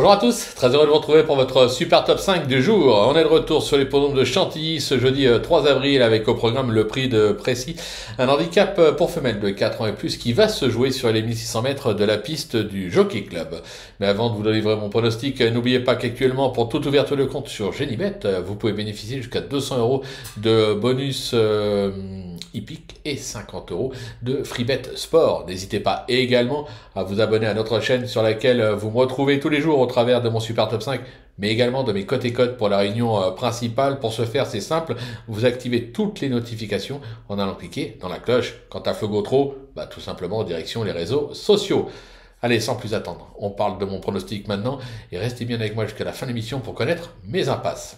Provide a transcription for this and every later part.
Bonjour à tous, très heureux de vous retrouver pour votre super top 5 du jour. On est de retour sur l'hippodrome de Chantilly ce jeudi 3 avril avec au programme le prix de Précy, un handicap pour femelles de 4 ans et plus qui va se jouer sur les 1600 mètres de la piste du Jockey Club. Mais avant de vous livrer mon pronostic, n'oubliez pas qu'actuellement pour toute ouverture de compte sur Genibet, vous pouvez bénéficier jusqu'à 200 € de bonus hippique et 50 € de FreeBet Sport. N'hésitez pas également à vous abonner à notre chaîne sur laquelle vous me retrouvez tous les jours au travers de mon super top 5, mais également de mes cotes et codes pour la réunion principale. Pour ce faire, c'est simple, vous activez toutes les notifications en allant cliquer dans la cloche. Quant à Feu Gautreau, tout simplement en direction les réseaux sociaux. Allez, sans plus attendre, on parle de mon pronostic maintenant, et restez bien avec moi jusqu'à la fin de l'émission pour connaître mes impasses.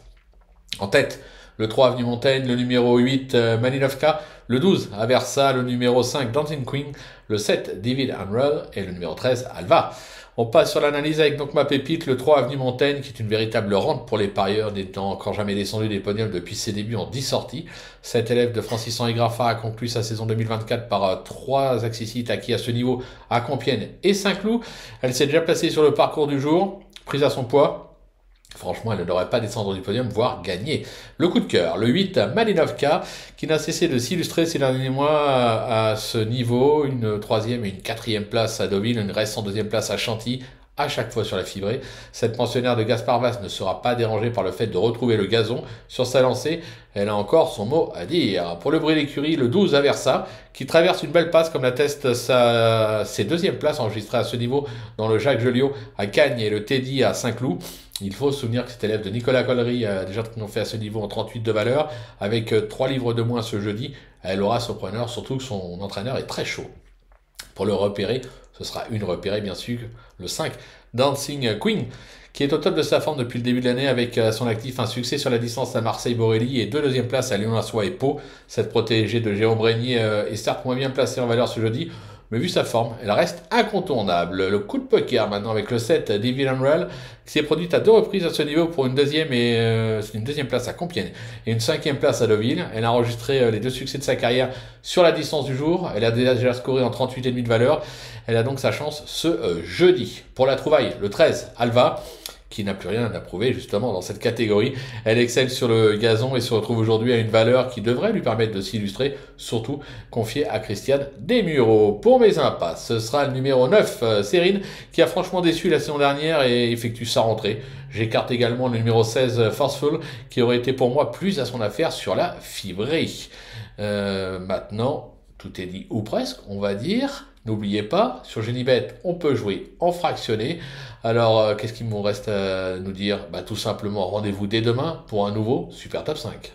En tête, le 3 Avenue Montaigne, le numéro 8 Malinovka, le 12 Aversa, le numéro 5 Dancing Queen, le 7 David Unruh et le numéro 13 Alva. On passe sur l'analyse avec donc ma pépite, le 3 Avenue Montaigne, qui est une véritable rente pour les parieurs, n'étant encore jamais descendu des podiums depuis ses débuts en 10 sorties. Cet élève de Francis Henri Graffat a conclu sa saison 2024 par 3 accessites acquis à ce niveau à Compiègne et Saint-Cloud. Elle s'est déjà placée sur le parcours du jour, prise à son poids. Franchement, elle ne devrait pas descendre du podium, voire gagner. Le coup de cœur, le 8 Malinovka, qui n'a cessé de s'illustrer ces derniers mois à ce niveau. Une 3e et une 4e place à Deauville, une récente 2e place à Chantilly, à chaque fois sur la fibrée. Cette pensionnaire de Gaspard Vasse ne sera pas dérangée par le fait de retrouver le gazon sur sa lancée. Elle a encore son mot à dire. Pour le bruit d'écurie, le 12 Aversa, qui traverse une belle passe comme l'atteste ses 2e places enregistrées à ce niveau dans le Jacques Joliot à Cagnes et le Teddy à Saint-Cloud. Il faut se souvenir que cet élève de Nicolas Collery a déjà triomphé à ce niveau en 38 de valeur. Avec 3 livres de moins ce jeudi, elle aura son preneur, surtout que son entraîneur est très chaud. Pour le repérer, ce sera une repérée bien sûr, le 5 Dancing Queen, qui est au top de sa forme depuis le début de l'année avec à son actif un succès sur la distance à Marseille-Borelli et 2 deuxièmes places à Lyon-la-Soie et Pau. Cette protégée de Jérôme Brégnier est certes moins bien placée en valeur ce jeudi, mais vu sa forme, elle reste incontournable. Le coup de poker maintenant avec le 7 David Unruh, qui s'est produite à 2 reprises à ce niveau pour une 2e une 2e place à Compiègne et une 5e place à Deauville. Elle a enregistré les 2 succès de sa carrière sur la distance du jour. Elle a déjà scoré en 38,5 de valeur. Elle a donc sa chance ce jeudi. Pour la trouvaille, le 13 Alva, qui n'a plus rien à prouver justement dans cette catégorie. Elle excelle sur le gazon et se retrouve aujourd'hui à une valeur qui devrait lui permettre de s'illustrer, surtout confiée à Christiane Desmureaux. Pour mes impasses, ce sera le numéro 9, Sérine, qui a franchement déçu la saison dernière et effectue sa rentrée. J'écarte également le numéro 16, Forceful, qui aurait été pour moi plus à son affaire sur la fibrée. Maintenant, tout est dit, ou presque, on va dire. N'oubliez pas, sur Genibet, on peut jouer en fractionné. Alors, qu'est-ce qu'il me reste à nous dire? Tout simplement, rendez-vous dès demain pour un nouveau Super Top 5.